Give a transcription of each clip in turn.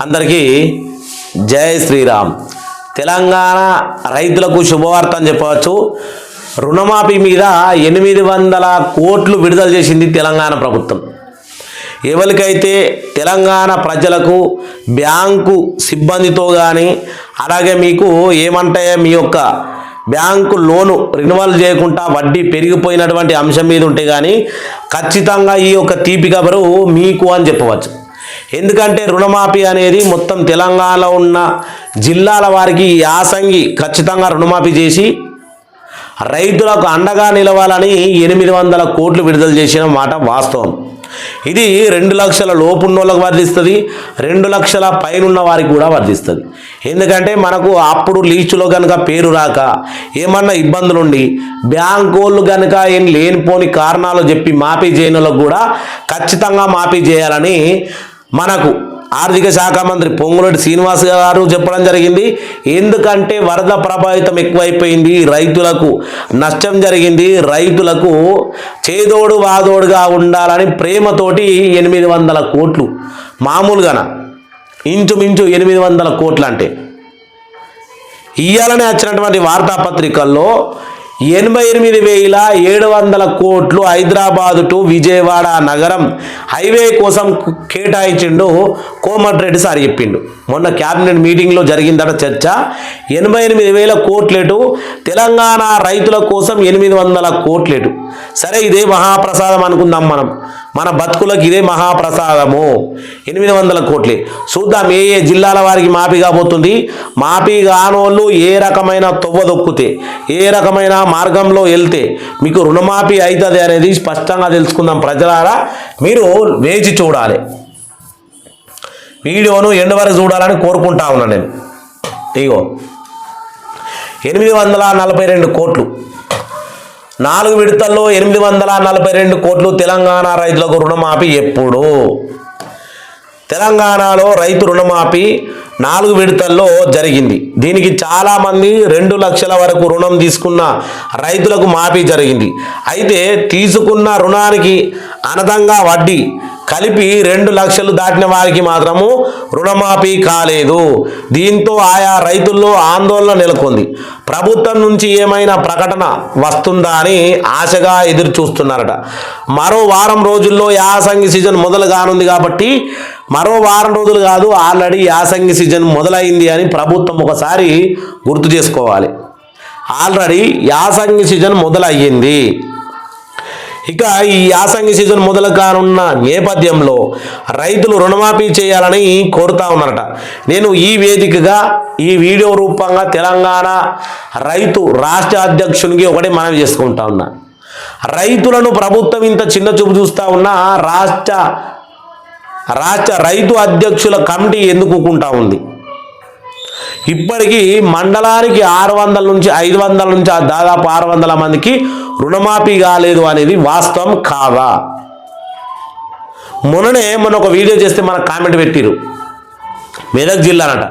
అందరికీ జై శ్రీరామ్. తెలంగాణ రైతులకు శుభవార్త అని చెప్పవచ్చు. రుణమాఫీ మీద 800 కోట్లు విడుదల చేసింది తెలంగాణ ప్రభుత్వం. ఎవరికైతే తెలంగాణ ప్రజలకు బ్యాంకు సిబ్బందితో కానీ అలాగే మీకు ఏమంటే మీ యొక్క బ్యాంకు లోను రెన్యువల్ చేయకుండా వడ్డీ పెరిగిపోయినటువంటి అంశం మీద ఉంటే కానీ ఖచ్చితంగా ఈ యొక్క తీపి కబరు మీకు అని చెప్పవచ్చు. ఎందుకంటే రుణమాఫీ అనేది మొత్తం తెలంగాణలో ఉన్న జిల్లాల వారికి యాసంగి ఖచ్చితంగా రుణమాఫీ చేసి రైతులకు అండగా నిలవాలని 800 కోట్లు విడుదల చేసిన మాట వాస్తవం. ఇది 2 లక్షల లోపున్నోళ్ళకు వర్తిస్తుంది, 2 లక్షల పైనున్న వారికి కూడా వర్తిస్తుంది. ఎందుకంటే మనకు అప్పుడు లీస్టులో కనుక పేరు రాక ఏమన్నా ఇబ్బందులుండి బ్యాంకు వాళ్ళు కనుక ఏం లేనిపోని కారణాలు చెప్పి మాఫీ చేయని వాళ్ళకు కూడా ఖచ్చితంగా మాఫీ చేయాలని మనకు ఆర్థిక శాఖ మంత్రి పొంగులేటి శ్రీనివాస్ గారు చెప్పడం జరిగింది. ఎందుకంటే వరద ప్రభావితం ఎక్కువైపోయింది, రైతులకు నష్టం జరిగింది, రైతులకు చేదోడు వాదోడుగా ఉండాలని ప్రేమతోటి 800 కోట్లు, మామూలుగాన ఇంచుమించు 800 కోట్లు అంటే ఇయ్యాలని వచ్చినటువంటి వార్తాపత్రికల్లో 88,700 కోట్లు హైదరాబాదు టు విజయవాడ నగరం హైవే కోసం కేటాయించిండు కోమటిరెడ్డి సార్ చెప్పిండు. మొన్న క్యాబినెట్ మీటింగ్లో జరిగిందట చర్చ. 88,000 కోట్లేటు తెలంగాణ రైతుల కోసం 800 కోట్లేటు. సరే, ఇదే మహాప్రసాదం అనుకుందాం మనం, మన బతుకులకు ఇదే మహాప్రసాదము. 800 కోట్లే. చూద్దాం ఏ ఏ జిల్లాల వారికి మాఫీ కాబోతుంది, మాఫీ కానోళ్ళు ఏ రకమైన తొవ్వ దొక్కితే ఏ రకమైన మార్గంలో వెళ్తే మీకు రుణమాఫీ అవుతుంది అనేది స్పష్టంగా తెలుసుకుందాం. ప్రజలారా మీరు వేచి చూడాలి, వీడియోను ఎండ్ వరకు చూడాలని కోరుకుంటా ఉన్నాను నేను. ఇగో 842 కోట్లు 4 విడతల్లో 842 కోట్లు తెలంగాణ రైతులకు రుణమాఫీ. ఎప్పుడు తెలంగాణలో రైతు రుణమాఫీ 4 విడతల్లో జరిగింది. దీనికి చాలామంది 2 లక్షల వరకు రుణం తీసుకున్న రైతులకు మాఫీ జరిగింది. అయితే తీసుకున్న రుణానికి అనదంగా వడ్డీ కలిపి 2 లక్షలు దాటిన వారికి మాత్రము రుణమాఫీ కాలేదు. దీంతో ఆయా రైతుల్లో ఆందోళన నెలకొంది. ప్రభుత్వం నుంచి ఏమైనా ప్రకటన వస్తుందా అని ఆశగా ఎదురు చూస్తున్నారట. మరో వారం రోజుల్లో యాసంగి సీజన్ మొదలు కానుంది కాబట్టి, మరో వారం రోజులు కాదు ఆల్రెడీ యాసంగి సీజన్ మొదలైంది అని ప్రభుత్వం ఒకసారి గుర్తు చేసుకోవాలి. ఆల్రెడీ యాసంగి సీజన్ మొదలయ్యింది. ఇక ఈ యాసంగి సీజన్ మొదలు కానున్న నేపథ్యంలో రైతులు రుణమాఫీ చేయాలని కోరుతా ఉన్నారట. నేను ఈ వేదికగా ఈ వీడియో రూపంగా తెలంగాణ రైతు రాష్ట్ర అధ్యక్షునికి ఒకటే మనవి చేసుకుంటా ఉన్నా. రైతులను ప్రభుత్వం ఇంత చిన్న చూపు చూస్తూ ఉన్న రాష్ట్ర రైతు అధ్యక్షుల కమిటీ ఎందుకుంటా ఉంది? ఇప్పటికీ మండలానికి 600 నుంచి 500 నుంచి దాదాపు 600 మందికి రుణమాఫీ కాలేదు అనేది వాస్తవం కాదా? మొన్న ఒక వీడియో చేస్తే మన కామెంట్ పెట్టిరు, మెదక్ జిల్లానట.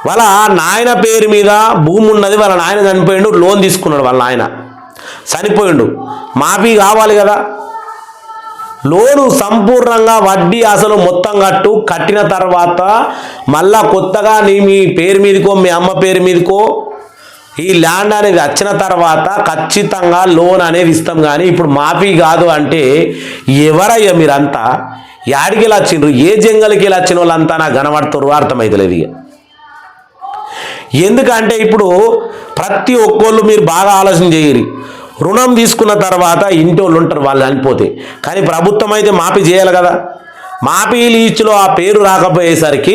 వాళ్ళ నాయన పేరు మీద భూమి ఉన్నది, వాళ్ళ నాయన చనిపోయిండు, లోన్ తీసుకున్నాడు, వాళ్ళ నాయన చనిపోయిండు, మాఫీ కావాలి కదా. లోను సంపూర్ణంగా వడ్డీ అసలు మొత్తం కట్టిన తర్వాత మళ్ళా కొత్తగా మీ పేరు మీదకో మీ అమ్మ పేరు మీదకో ఈ ల్యాండ్ అనేది వచ్చిన తర్వాత ఖచ్చితంగా లోన్ అనేది ఇస్తాం. కానీ ఇప్పుడు మాఫీ కాదు అంటే ఎవరయ్యా మీరంతా? యాడికి వెళ్ళి వచ్చిండ్రు? ఏ జంగల్కి వెళ్ళి వచ్చిన వాళ్ళంతా నాకు కనబడుతున్నారు, అర్థమవుతలేదు. ఇక ఎందుకంటే ఇప్పుడు ప్రతి ఒక్కళ్ళు మీరు బాగా ఆలోచన చేయరు. రుణం తీసుకున్న తర్వాత ఇంటి వాళ్ళు ఉంటారు, వాళ్ళు చనిపోతే. కానీ ప్రభుత్వం అయితే మాఫీ చేయాలి కదా. మాఫీ లిస్టులో ఆ పేరు రాకపోయేసరికి,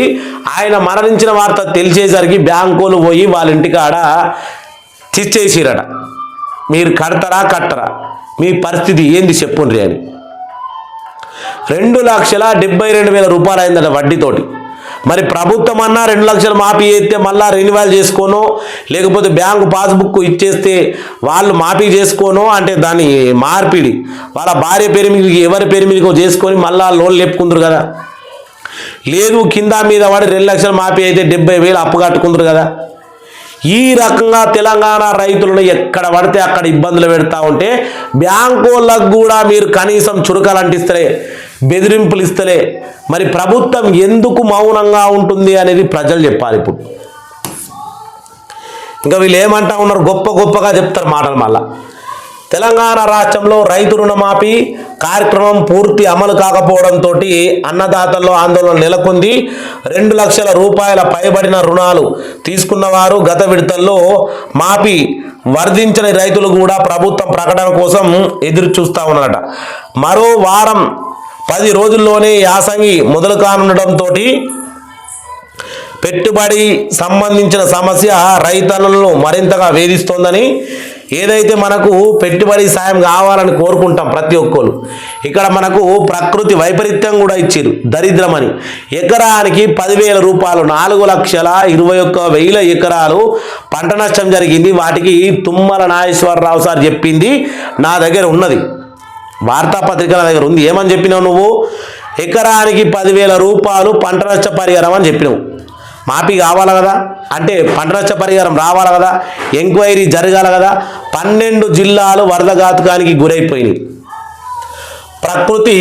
ఆయన మరణించిన వార్త తెలిసేసరికి బ్యాంకులు పోయి వాళ్ళ ఇంటికాడ చిచ్చేసిరట. మీరు కట్టరా మీ పరిస్థితి ఏంది చెప్పుండ్రి అని. 2,72,000 రూపాయలు అయిందట వడ్డీతోటి. మరి ప్రభుత్వం అన్నా 2 లక్షలు మాఫీ చేస్తే మళ్ళా రెన్యువల్ చేసుకోనో లేకపోతే బ్యాంకు పాస్బుక్ ఇచ్చేస్తే వాళ్ళు మాఫీ చేసుకోనో అంటే దాన్ని మార్పిడి వాళ్ళ భార్య పేరు మీద ఎవరి పేరు మీదకో చేసుకొని మళ్ళా లోన్ లేపుకుందరు కదా. లేదు కింద మీద వాడి 2 లక్షలు మాఫీ అయితే 70,000 అప్పు కట్టుకుందరు కదా. ఈ రకంగా తెలంగాణ రైతులను ఎక్కడ పడితే అక్కడ ఇబ్బందులు పెడతా ఉంటే బ్యాంకు వాళ్ళకు కూడా మీరు కనీసం చురకలు అంటిస్తే బెదిరింపులు ఇస్తలే. మరి ప్రభుత్వం ఎందుకు మౌనంగా ఉంటుంది అనేది ప్రజలు చెప్పాలి. ఇప్పుడు ఇంకా వీళ్ళు ఏమంటా ఉన్నారు, గొప్పగా చెప్తారు మాటలు. మళ్ళా తెలంగాణ రాష్ట్రంలో రైతు రుణమాఫీ కార్యక్రమం పూర్తి అమలు కాకపోవడంతో అన్నదాతల్లో ఆందోళన నెలకొంది. 2 లక్షల రూపాయల పైబడిన రుణాలు తీసుకున్నవారు గత విడతల్లో మాఫీ వర్ధించని రైతులు కూడా ప్రభుత్వం ప్రకటన కోసం ఎదురు చూస్తూ ఉన్నారట. మరో వారం 10 రోజుల్లోనే యాసంగి మొదలు కానుండటంతో పెట్టుబడి సంబంధించిన సమస్య రైతన్నలను మరింతగా వేధిస్తోందని, ఏదైతే మనకు పెట్టుబడి సాయం కావాలని కోరుకుంటాం ప్రతి ఒక్కరు, ఇక్కడ మనకు ప్రకృతి వైపరీత్యం కూడా ఇచ్చారు దరిద్రమని. ఎకరానికి 10,000 రూపాయలు, 4,21,000 ఎకరాలు పంట నష్టం జరిగింది. వాటికి తుమ్మల నాగేశ్వరరావు సార్ చెప్పింది నా దగ్గర ఉన్నది, వార్తాపత్రికల దగ్గర ఉంది. ఏమని చెప్పినావు నువ్వు? ఎకరానికి 10,000 రూపాయలు పంట నష్ట పరిహారం అని చెప్పినావు. మాఫీ కావాలి కదా, అంటే పంట నష్ట పరిహారం రావాలి కదా, ఎంక్వైరీ జరగాలి కదా. 12 జిల్లాలు వరదఘాతుకానికి గురైపోయినాయి. ప్రకృతి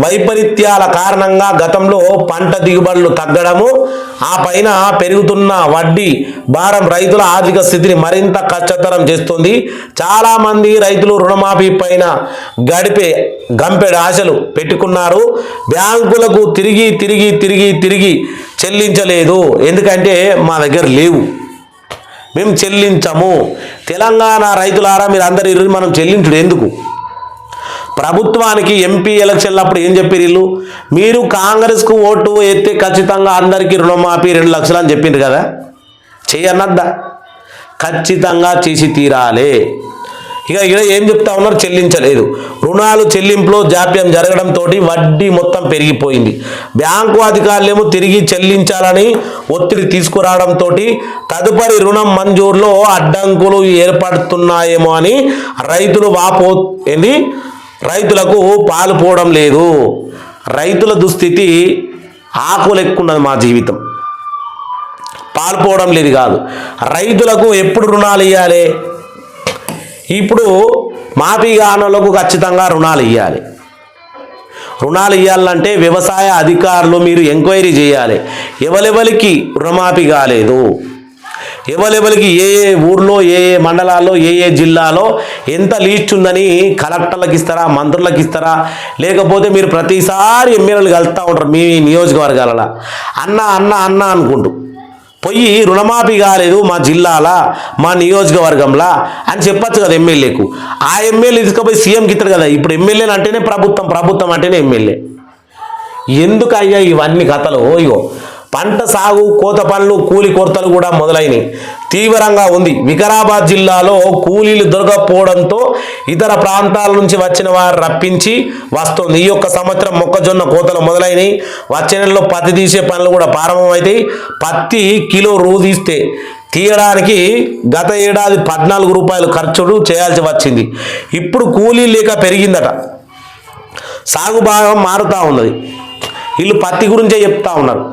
వైపరీత్యాల కారణంగా గతంలో పంట దిగుబడులు తగ్గడము, ఆ పైన పెరుగుతున్న వడ్డీ భారం రైతుల ఆర్థిక స్థితిని మరింత కష్టతరం చేస్తుంది. చాలామంది రైతులు రుణమాఫీ పైన గంపెడు ఆశలు పెట్టుకున్నారు. బ్యాంకులకు తిరిగి చెల్లించలేదు. ఎందుకంటే మా దగ్గర లేవు, మేము చెల్లించము. తెలంగాణ రైతులారా మీరు అందరు మనం చెల్లించుడు ఎందుకు? ప్రభుత్వానికి ఎంపీ ఎలక్షన్లు అప్పుడు ఏం చెప్పారు వీళ్ళు? మీరు కాంగ్రెస్కు ఓటు ఎత్తే ఖచ్చితంగా అందరికీ రుణమాఫీ 2 లక్షలు అని చెప్పిండ్రు కదా, చేయన్నద్దా? ఖచ్చితంగా చేసి తీరాలి. ఇక ఏం చెప్తా ఉన్నారు? చెల్లించలేదు. రుణాలు చెల్లింపులో జాప్యం జరగడంతో వడ్డీ మొత్తం పెరిగిపోయింది. బ్యాంకు అధికారులేమో తిరిగి చెల్లించాలని ఒత్తిడి తీసుకురావడంతో తదుపరి రుణం మంజూరులో అడ్డంకులు ఏర్పడుతున్నాయేమో అని రైతులకు పాలుపోవడం లేదు. రైతుల దుస్థితి ఆకులెక్కున్నది. మా జీవితం పాలుపోవడం లేదు కాదు, రైతులకు ఎప్పుడు రుణాలు ఇవ్వాలి? ఇప్పుడు మాఫీ కానోళ్లకు ఖచ్చితంగా రుణాలు ఇవ్వాలి. రుణాలు ఇవ్వాలంటే వ్యవసాయ అధికారులు మీరు ఎంక్వైరీ చేయాలి. ఎవరెవరికి రుణమాఫీ కాలేదు, ఎవరెవరికి ఏ ఊర్లో, ఏ మండలాల్లో, ఏ జిల్లాలో ఎంత లీస్ట్ ఉందని కలెక్టర్లకు ఇస్తారా, మంత్రులకు ఇస్తారా? లేకపోతే మీరు ప్రతిసారి ఎమ్మెల్యేలు కలుస్తూ ఉంటారు మీ నియోజకవర్గాలలో, అన్న అనుకుంటూ పోయి రుణమాఫీ కాలేదు మా జిల్లాలా, మా నియోజకవర్గంలా అని చెప్పచ్చు కదా ఎమ్మెల్యేకు. ఆ ఎమ్మెల్యే తీసుకుపోయి సీఎంకి ఇస్తారు కదా. ఇప్పుడు ఎమ్మెల్యేలు అంటేనే ప్రభుత్వం అంటేనే ఎమ్మెల్యే. ఎందుకు అయ్యా ఇవన్నీ కథలు? ఇగో పంట సాగు, కోత పనులు, కూలి కొరతలు కూడా మొదలైనవి. తీవ్రంగా ఉంది. వికారాబాద్ జిల్లాలో కూలీలు దొరకకపోవడంతో ఇతర ప్రాంతాల నుంచి వచ్చిన వారు రప్పించి వస్తుంది. ఈ యొక్క సంవత్సరం మొక్కజొన్న కోతలు మొదలైనవి. వచ్చే నెలలో పత్తి తీసే పనులు కూడా ప్రారంభమవుతాయి. పత్తి కిలో తీయడానికి గత ఏడాది 14 రూపాయలు ఖర్చులు చేయాల్సి వచ్చింది. ఇప్పుడు కూలీ లేక పెరిగిందట. సాగు భాగం మారుతూ ఉన్నది. వీళ్ళు పత్తి గురించే చెప్తా ఉన్నారు.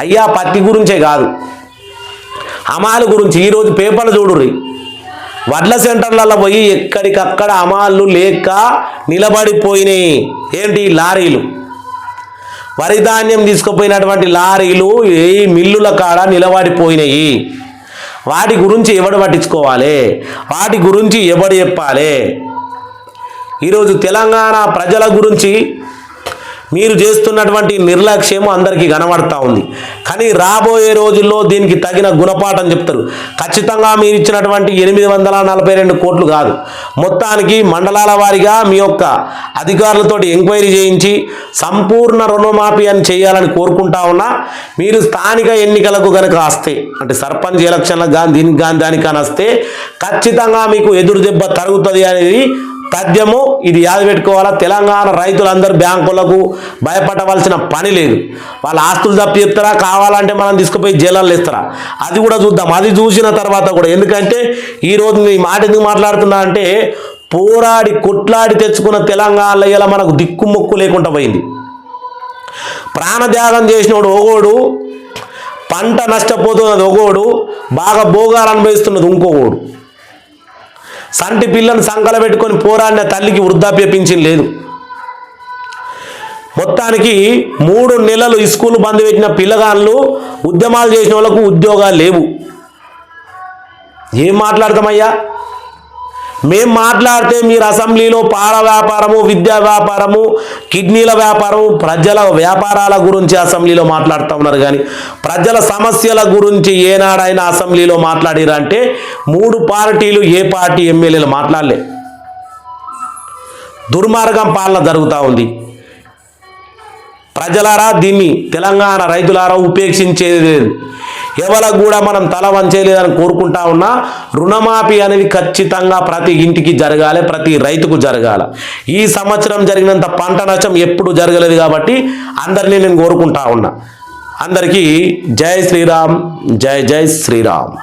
అయ్యా పత్తి గురించే కాదు, అమాలు గురించి. ఈరోజు పేపర్లు చూడుర్రి, వడ్ల సెంటర్లలో పోయి ఎక్కడికక్కడ అమాళ్ళు లేక నిలబడిపోయినాయి. ఏంటి? లారీలు, వరి ధాన్యం తీసుకుపోయినటువంటి లారీలు ఈ మిల్లుల కాడ నిలబడిపోయినాయి. వాటి గురించి ఎవడు పట్టించుకోవాలి? వాటి గురించి ఎవడు చెప్పాలి? ఈరోజు తెలంగాణ ప్రజల గురించి మీరు చేస్తున్నటువంటి నిర్లక్ష్యం అందరికీ కనబడతా ఉంది. కానీ రాబోయే రోజుల్లో దీనికి తగిన గుణపాఠం చెప్తారు. ఖచ్చితంగా మీరు ఇచ్చినటువంటి 842 కోట్లు కాదు, మొత్తానికి మండలాల వారీగా మీ యొక్క అధికారులతో ఎంక్వైరీ చేయించి సంపూర్ణ రుణమాఫీ అని చేయాలని కోరుకుంటా ఉన్నా. మీరు స్థానిక ఎన్నికలకు కనుక వస్తే, అంటే సర్పంచ్ ఎలక్షన్లకు కానీ దీనికి కానీ దానికి కానీ వస్తే ఖచ్చితంగా మీకు ఎదురు దెబ్బ తరుగుతుంది అనేది తథ్యము. ఇది యాద పెట్టుకోవాలా. తెలంగాణ రైతులందరూ బ్యాంకులకు భయపడవలసిన పని లేదు. వాళ్ళ ఆస్తులు తప్పి చెప్తారా, కావాలంటే మనం తీసుకుపోయి జైల్లో ఇస్తారా, అది కూడా చూద్దాం. అది చూసిన తర్వాత కూడా, ఎందుకంటే ఈరోజు మీ మాట ఎందుకు మాట్లాడుతున్నా అంటే, పోరాడి కొట్లాడి తెచ్చుకున్న తెలంగాణలో ఇలా మనకు దిక్కుమొక్కు లేకుండా పోయింది. ప్రాణత్యాగం చేసినోడు ఒకడు, పంట నష్టపోతున్నది ఒకడు, బాగా భోగాలు అనుభవిస్తున్నది ఇంకొకడు. సంటి పిల్లను సంకల పెట్టుకొని పోరాడిన తల్లికి వృద్ధాప్య పింఛన్ లేదు. మొత్తానికి 3 నెలలు స్కూల్ బంద్ పెట్టిన పిల్లగాళ్ళు ఉద్యమాలు చేసిన వాళ్ళకు ఉద్యోగాలు లేవు. ఏం మాట్లాడతామయ్యా? మేం మాట్లాడితే మీరు అసెంబ్లీలో పాల వ్యాపారము, విద్యా వ్యాపారము, కిడ్నీల వ్యాపారం, ప్రజల వ్యాపారాల గురించి అసెంబ్లీలో మాట్లాడుతూ ఉన్నారు. కానీ ప్రజల సమస్యల గురించి ఏనాడైనా అసెంబ్లీలో మాట్లాడిరంటే 3 పార్టీలు ఏ పార్టీ ఎమ్మెల్యేలు మాట్లాడలే. దుర్మార్గం పాలన జరుగుతూ ఉంది. ప్రజలారా, దీన్ని తెలంగాణ రైతులారా ఉపేక్షించేది లేదు. ఎవరికి కూడా మనం తల వంచేలేదని కోరుకుంటా ఉన్నా. రుణమాఫీ అనేది ఖచ్చితంగా ప్రతి ఇంటికి జరగాలి, ప్రతి రైతుకు జరగాలి. ఈ సంవత్సరం జరిగినంత పంట నష్టం ఎప్పుడు జరగలేదు కాబట్టి అందరినీ నేను కోరుకుంటా ఉన్నా. అందరికీ జై శ్రీరామ్, జై జై శ్రీరామ్.